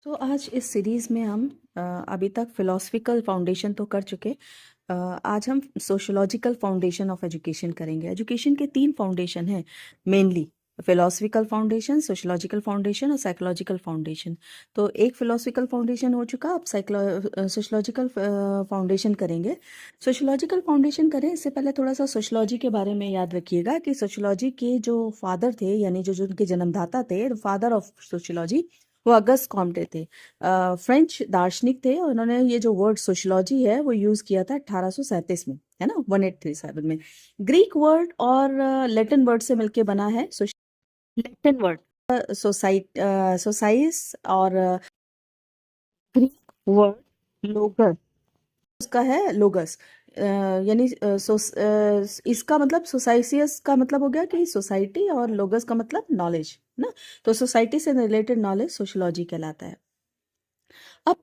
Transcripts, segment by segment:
तो आज इस सीरीज़ में हम अभी तक फिलोसफिकल फाउंडेशन तो कर चुके। आज हम सोशोलॉजिकल फाउंडेशन ऑफ एजुकेशन करेंगे। एजुकेशन के तीन फाउंडेशन हैं mainly, philosophical foundation, sociological foundation और साइकोलॉजिकल फाउंडेशन। तो एक फिलोसफिकल फाउंडेशन हो चुका, अब सोशोलॉजिकल फाउंडेशन करेंगे। सोशोलॉजिकल फाउंडेशन करें इससे पहले थोड़ा सा सोशोलॉजी के बारे में याद रखिएगा कि सोशोलॉजी के जो फादर थे, यानी जो जो उनके जन्मदाता थे, फादर ऑफ सोशोलॉजी, वो अगस्त कॉम्टे थे। फ्रेंच दार्शनिक थे और उन्होंने ये जो वर्ड सोशोलॉजी है वो यूज़ किया था 1837 में, है ना, 1837 में। ग्रीक वर्ड और लैटिन वर्ड से मिलके बना है। लैटिन वर्ड सोसाइस और ग्रीक वर्ड लोगस, उसका है लोगस। यानी इसका मतलब सोसाइसियस का मतलब हो गया कि सोसाइटी, और लोगस का मतलब नॉलेज ना। तो सोसाइटी से रिलेटेड नॉलेज सोशोलॉजी कहलाता है। अब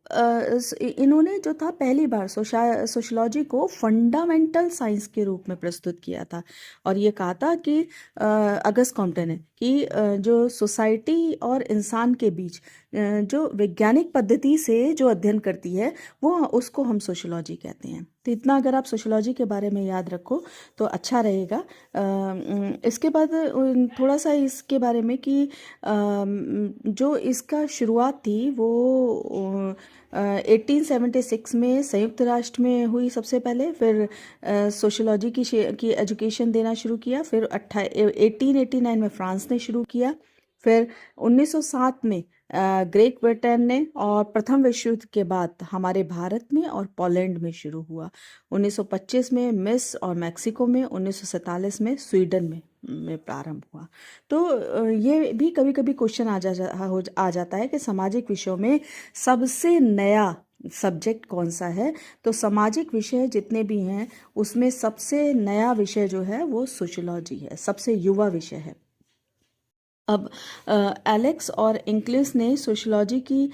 इन्होंने जो था पहली बार सोशोलॉजी को फंडामेंटल साइंस के रूप में प्रस्तुत किया था, और ये कहा था कि अगस्त कॉम्पटे ने कि जो सोसाइटी और इंसान के बीच जो वैज्ञानिक पद्धति से जो अध्ययन करती है वो उसको हम सोशोलॉजी कहते हैं। तो इतना अगर आप सोशोलॉजी के बारे में याद रखो तो अच्छा रहेगा। इसके बाद थोड़ा सा इसके बारे में कि जो इसका शुरुआत थी वो 1876 में संयुक्त राष्ट्र में हुई सबसे पहले। फिर सोशोलॉजी की एजुकेशन देना शुरू किया। फिर 1889 में फ्रांस ने शुरू किया। फिर 1907 में ग्रेट ब्रिटेन ने, और प्रथम विश्व युद्ध के बाद हमारे भारत में और पोलैंड में शुरू हुआ। 1925 में मिस्र और मेक्सिको में, 1947 में स्वीडन में प्रारंभ हुआ। तो ये भी कभी कभी क्वेश्चन आ जाता है कि सामाजिक विषयों में सबसे नया सब्जेक्ट कौन सा है। तो सामाजिक विषय जितने भी हैं उसमें सबसे नया विषय जो है वो सोशोलॉजी है, सबसे युवा विषय है। अब एलेक्स और इंक्लिस ने सोशोलॉजी की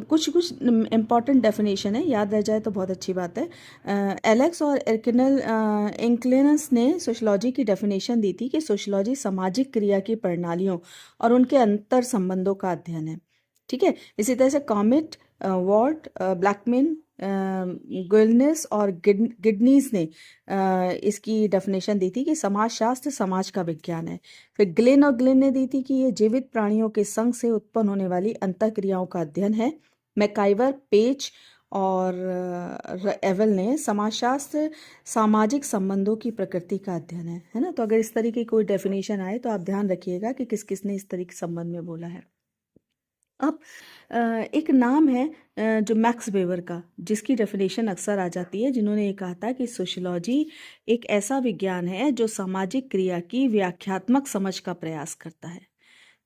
कुछ कुछ इम्पॉर्टेंट डेफिनेशन है, याद रह जाए तो बहुत अच्छी बात है। एलेक्स और इंक्लिनस ने सोशोलॉजी की डेफिनेशन दी थी कि सोशोलॉजी सामाजिक क्रिया की प्रणालियों और उनके अंतर संबंधों का अध्ययन है। ठीक है। इसी तरह से कॉमेट, वॉर्ट, ब्लैकमैन, गुइलनेस और गिडनीज ने इसकी डेफिनेशन दी थी कि समाजशास्त्र समाज का विज्ञान है। फिर ग्लेन और ग्लिन ने दी थी कि ये जीवित प्राणियों के संग से उत्पन्न होने वाली अंतःक्रियाओं का अध्ययन है। मैकाइवर, पेज और एवल ने समाजशास्त्र सामाजिक संबंधों की प्रकृति का अध्ययन है ना। तो अगर इस तरीके की कोई डेफिनेशन आए तो आप ध्यान रखिएगा कि किस किस ने इस तरीके के संबंध में बोला है। अब एक नाम है जो मैक्स वेबर का, जिसकी डेफिनेशन अक्सर आ जाती है, जिन्होंने ये कहा था कि सोशोलॉजी एक ऐसा विज्ञान है जो सामाजिक क्रिया की व्याख्यात्मक समझ का प्रयास करता है।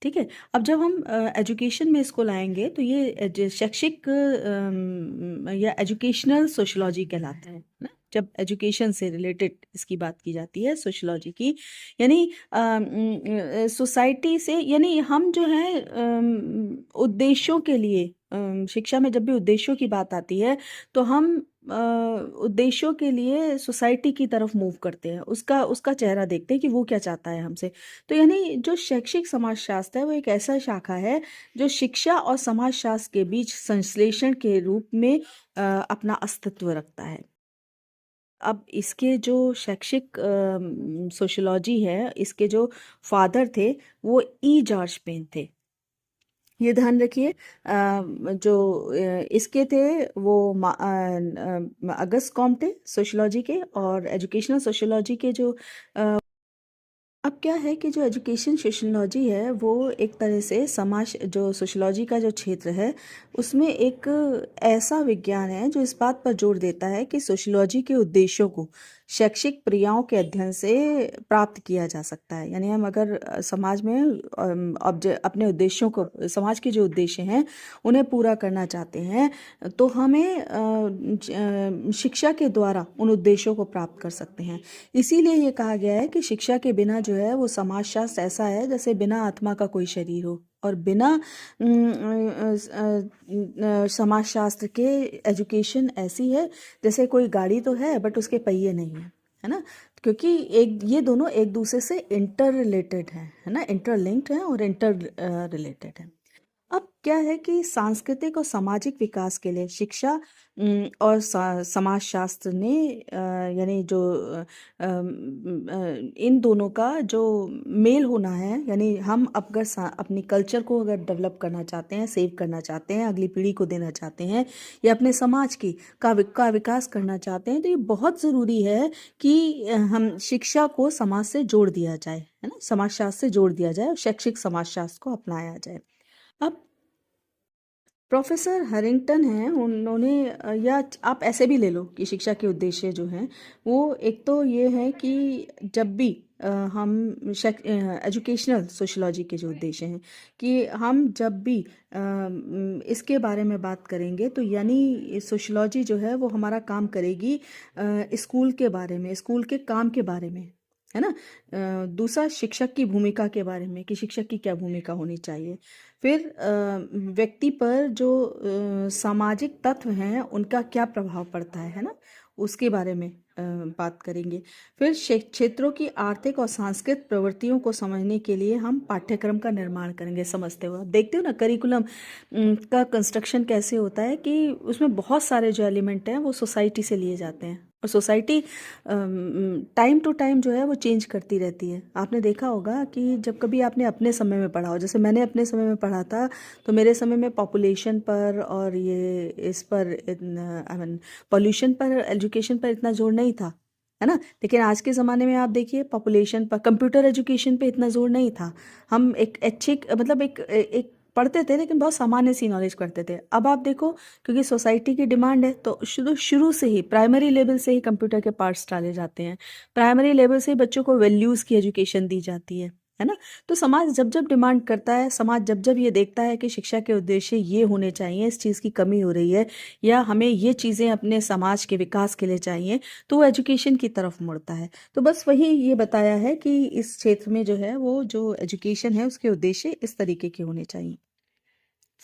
ठीक है। अब जब हम एजुकेशन में इसको लाएंगे तो ये शैक्षिक या एजुकेशनल सोशोलॉजी कहलाता है ना। जब एजुकेशन से रिलेटेड इसकी बात की जाती है सोशोलॉजी की, यानी सोसाइटी से, यानी हम जो है उद्देश्यों के लिए, शिक्षा में जब भी उद्देश्यों की बात आती है तो हम उद्देश्यों के लिए सोसाइटी की तरफ मूव करते हैं, उसका उसका चेहरा देखते हैं कि वो क्या चाहता है हमसे। तो यानी जो शैक्षिक समाजशास्त्र है वो एक ऐसा शाखा है जो शिक्षा और समाजशास्त्र के बीच संश्लेषण के रूप में अपना अस्तित्व रखता है। अब इसके जो शैक्षिक सोशियोलॉजी है, इसके जो फादर थे वो जॉर्ज पेन थे। ये ध्यान रखिए। जो इसके थे वो अगस्त कॉम्टे सोशियोलॉजी के, और एजुकेशनल सोशियोलॉजी के जो अब क्या है कि जो एजुकेशन सोशियोलॉजी है वो एक तरह से समाज, जो सोशियोलॉजी का जो क्षेत्र है उसमें एक ऐसा विज्ञान है जो इस बात पर जोर देता है कि सोशियोलॉजी के उद्देश्यों को शैक्षिक क्रियाओं के अध्ययन से प्राप्त किया जा सकता है। यानी हम अगर समाज में अपने उद्देश्यों को, समाज के जो उद्देश्य हैं उन्हें पूरा करना चाहते हैं तो हमें शिक्षा के द्वारा उन उद्देश्यों को प्राप्त कर सकते हैं। इसीलिए ये कहा गया है कि शिक्षा के बिना जो है वो समाजशास्त्र ऐसा है जैसे बिना आत्मा का कोई शरीर हो, और बिना समाजशास्त्र के एजुकेशन ऐसी है जैसे कोई गाड़ी तो है बट उसके पहिए नहीं है ना। क्योंकि ये दोनों एक दूसरे से इंटर रिलेटेड है ना, इंटरलिंक्ड है और इंटर रिलेटेड है। अब क्या है कि सांस्कृतिक और सामाजिक विकास के लिए शिक्षा और समाजशास्त्र ने यानी जो इन दोनों का जो मेल होना है, यानी हम अगर अपनी कल्चर को अगर डेवलप करना चाहते हैं, सेव करना चाहते हैं, अगली पीढ़ी को देना चाहते हैं, या अपने समाज का विकास करना चाहते हैं, तो ये बहुत ज़रूरी है कि हम शिक्षा को समाज से जोड़ दिया जाए, है ना, समाजशास्त्र से जोड़ दिया जाए और शैक्षिक समाजशास्त्र को अपनाया जाए। अब प्रोफेसर हैरिंगटन हैं, उन्होंने या आप ऐसे भी ले लो कि शिक्षा के उद्देश्य जो हैं वो एक तो ये है कि जब भी हम एजुकेशनल सोशियोलॉजी के जो उद्देश्य हैं कि हम जब भी इसके बारे में बात करेंगे तो यानी सोशियोलॉजी जो है वो हमारा काम करेगी स्कूल के बारे में, स्कूल के काम के बारे में, है ना। दूसरा शिक्षक की भूमिका के बारे में कि शिक्षक की क्या भूमिका होनी चाहिए। फिर व्यक्ति पर जो सामाजिक तत्व हैं उनका क्या प्रभाव पड़ता है ना, उसके बारे में बात करेंगे। फिर क्षेत्रों की आर्थिक और सांस्कृतिक प्रवृत्तियों को समझने के लिए हम पाठ्यक्रम का निर्माण करेंगे। समझते हुए देखते हो ना करिकुलम का कंस्ट्रक्शन कैसे होता है कि उसमें बहुत सारे जो एलिमेंट हैं वो सोसाइटी से लिए जाते हैं और सोसाइटी टाइम टू टाइम जो है वो चेंज करती रहती है। आपने देखा होगा कि जब कभी आपने अपने समय में पढ़ा हो, जैसे मैंने अपने समय में पढ़ा था, तो मेरे समय में पॉपुलेशन पर और ये इस पर आई मीन पॉल्यूशन पर, एजुकेशन पर इतना जोर नहीं था, है ना। लेकिन आज के ज़माने में आप देखिए पॉपुलेशन पर, कंप्यूटर एजुकेशन पे इतना जोर नहीं था। हम एक अच्छे मतलब एक पढ़ते थे लेकिन बहुत सामान्य सी नॉलेज करते थे। अब आप देखो क्योंकि सोसाइटी की डिमांड है तो शुरू से ही प्राइमरी लेवल से ही कंप्यूटर के पार्ट्स डाले जाते हैं, प्राइमरी लेवल से ही बच्चों को वैल्यूज़ की एजुकेशन दी जाती है ना। तो समाज जब जब डिमांड करता है, समाज जब जब ये देखता है कि शिक्षा के उद्देश्य ये होने चाहिए, इस चीज़ की कमी हो रही है या हमें ये चीज़ें अपने समाज के विकास के लिए चाहिए, तो वो एजुकेशन की तरफ मुड़ता है। तो बस वही ये बताया है कि इस क्षेत्र में जो है वो जो एजुकेशन है उसके उद्देश्य इस तरीके के होने चाहिए।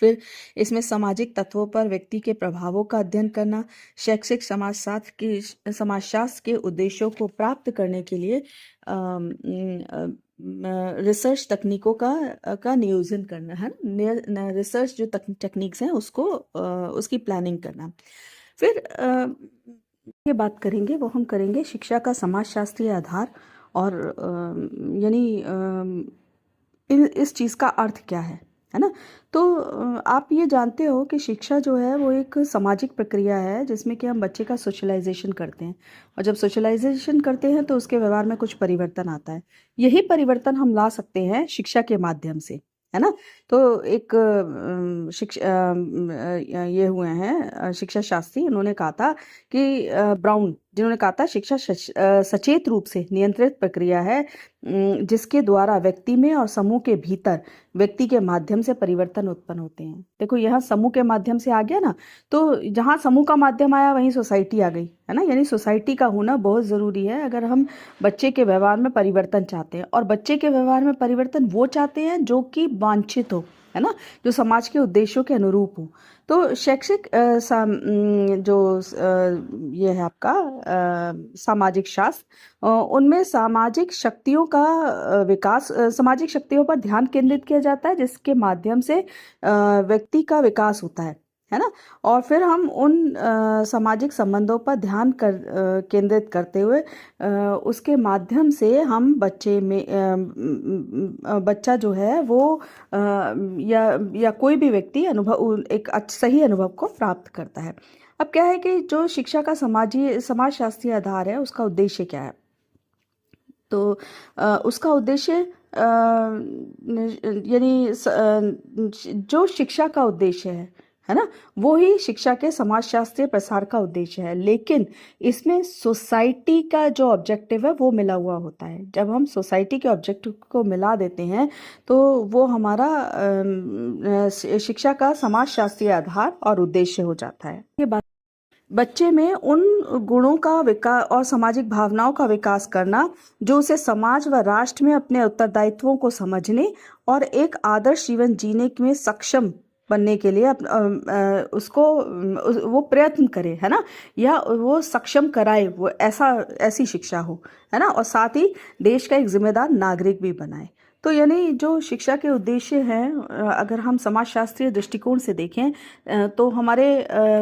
फिर इसमें सामाजिक तत्वों पर व्यक्ति के प्रभावों का अध्ययन करना, शैक्षिक समाजशास्त्र के उद्देश्यों को प्राप्त करने के लिए रिसर्च तकनीकों का नियोजन करना, है ना, रिसर्च जो टेक्निक्स हैं उसको उसकी प्लानिंग करना। फिर ये बात करेंगे वो हम करेंगे शिक्षा का समाजशास्त्रीय आधार और यानी इस चीज़ का अर्थ क्या है ना। तो आप ये जानते हो कि शिक्षा जो है वो एक सामाजिक प्रक्रिया है जिसमें कि हम बच्चे का सोशलाइजेशन करते हैं और जब सोशलाइजेशन करते हैं तो उसके व्यवहार में कुछ परिवर्तन आता है। यही परिवर्तन हम ला सकते हैं शिक्षा के माध्यम से, है ना। तो एक ये हुए हैं शिक्षा शास्त्री, उन्होंने कहा था कि ब्राउन, जिन्होंने कहा था शिक्षा सचेत रूप से नियंत्रित प्रक्रिया है जिसके द्वारा व्यक्ति में और समूह के भीतर व्यक्ति के माध्यम से परिवर्तन उत्पन्न होते हैं। देखो यहाँ समूह के माध्यम से आ गया ना, तो जहाँ समूह का माध्यम आया वहीं सोसाइटी आ गई, है ना। यानी सोसाइटी का होना बहुत ज़रूरी है अगर हम बच्चे के व्यवहार में परिवर्तन चाहते हैं, और बच्चे के व्यवहार में परिवर्तन वो चाहते हैं जो कि वांछित हो, है ना, जो समाज के उद्देश्यों के अनुरूप हो। तो शैक्षिक ये है आपका सामाजिक शास्त्र, उनमें सामाजिक शक्तियों का विकास, सामाजिक शक्तियों पर ध्यान केंद्रित किया जाता है जिसके माध्यम से व्यक्ति का विकास होता है ना। और फिर हम उन सामाजिक संबंधों पर ध्यान केंद्रित करते हुए उसके माध्यम से हम बच्चे में बच्चा जो है वो या कोई भी व्यक्ति एक सही अनुभव को प्राप्त करता है। अब क्या है कि जो शिक्षा का समाजशास्त्रीय आधार है उसका उद्देश्य क्या है, तो उसका उद्देश्य यानी जो शिक्षा का उद्देश्य है ना, वो ही शिक्षा के समाजशास्त्रीय प्रसार का उद्देश्य है। लेकिन इसमें सोसाइटी का जो ऑब्जेक्टिव है वो मिला हुआ होता है। जब हम सोसाइटी के ऑब्जेक्टिव को मिला देते हैं तो वो हमारा शिक्षा का समाजशास्त्रीय आधार और उद्देश्य हो जाता है। ये बात बच्चे में उन गुणों का विकास और सामाजिक भावनाओं का विकास करना जो उसे समाज व राष्ट्र में अपने उत्तरदायित्वों को समझने और एक आदर्श जीवन जीने में सक्षम बनने के लिए उसको वो प्रयत्न करे, है ना, या वो सक्षम कराए, वो ऐसी शिक्षा हो, है ना, और साथ ही देश का एक जिम्मेदार नागरिक भी बनाए। तो यानी जो शिक्षा के उद्देश्य हैं, अगर हम समाजशास्त्रीय दृष्टिकोण से देखें, तो हमारे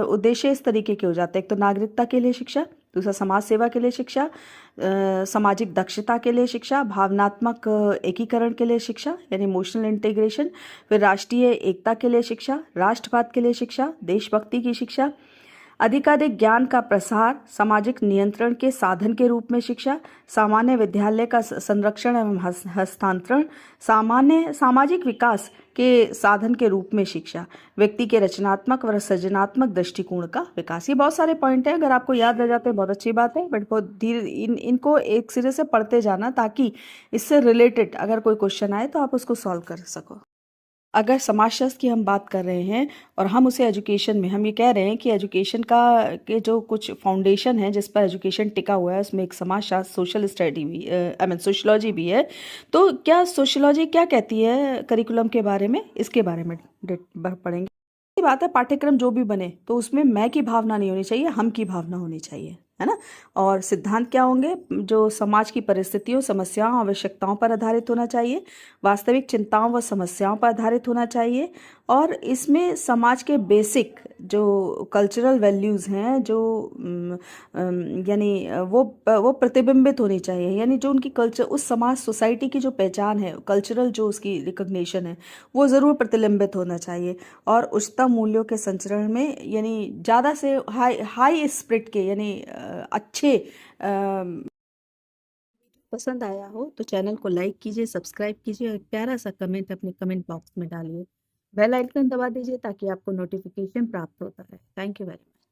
उद्देश्य इस तरीके के हो जाते हैं। एक तो नागरिकता के लिए शिक्षा, दूसरा समाज सेवा के लिए शिक्षा, सामाजिक दक्षता के लिए शिक्षा, भावनात्मक एकीकरण के लिए शिक्षा यानी इमोशनल इंटीग्रेशन, फिर राष्ट्रीय एकता के लिए शिक्षा, राष्ट्रवाद के लिए शिक्षा, देशभक्ति की शिक्षा, अधिकाधिक ज्ञान का प्रसार, सामाजिक नियंत्रण के साधन के रूप में शिक्षा, सामान्य विद्यालय का संरक्षण एवं हस्तांतरण, सामान्य सामाजिक विकास के साधन के रूप में शिक्षा, व्यक्ति के रचनात्मक व सृजनात्मक दृष्टिकोण का विकास। ये बहुत सारे पॉइंट हैं, अगर आपको याद रह जाते हैं बहुत अच्छी बात है, बट बहुत धीरे इनको एक सिरे से पढ़ते जाना, ताकि इससे रिलेटेड अगर कोई क्वेश्चन आए तो आप उसको सॉल्व कर सको। अगर समाजशास्त्र की हम बात कर रहे हैं और हम उसे एजुकेशन में, हम ये कह रहे हैं कि एजुकेशन का के जो कुछ फाउंडेशन है जिस पर एजुकेशन टिका हुआ है, उसमें एक समाजशास्त्र, सोशल स्टडी भी, आई मीन सोशलॉजी भी है। तो क्या सोशलॉजी क्या कहती है करिकुलम के बारे में, इसके बारे में पढ़ेंगे। ये बात है, पाठ्यक्रम जो भी बने तो उसमें मैं की भावना नहीं होनी चाहिए, हम की भावना होनी चाहिए, है ना। और सिद्धांत क्या होंगे, जो समाज की परिस्थितियों, समस्याओं, आवश्यकताओं पर आधारित होना चाहिए, वास्तविक चिंताओं व समस्याओं पर आधारित होना चाहिए, और इसमें समाज के बेसिक जो कल्चरल वैल्यूज़ हैं, जो यानी वो प्रतिबिंबित होनी चाहिए, यानी जो उनकी कल्चर, उस समाज सोसाइटी की जो पहचान है, कल्चरल जो उसकी रिकग्निशन है, वो ज़रूर प्रतिबिंबित होना चाहिए। और उच्चतम मूल्यों के संचरण में, यानी ज़्यादा से हाई स्पिरिट के, यानी अच्छे पसंद आया हो तो चैनल को लाइक कीजिए, सब्सक्राइब कीजिए और एक प्यारा सा कमेंट अपने कमेंट बॉक्स में डालिए। बेल आइकन दबा दीजिए ताकि आपको नोटिफिकेशन प्राप्त होता रहे। Thank you very much.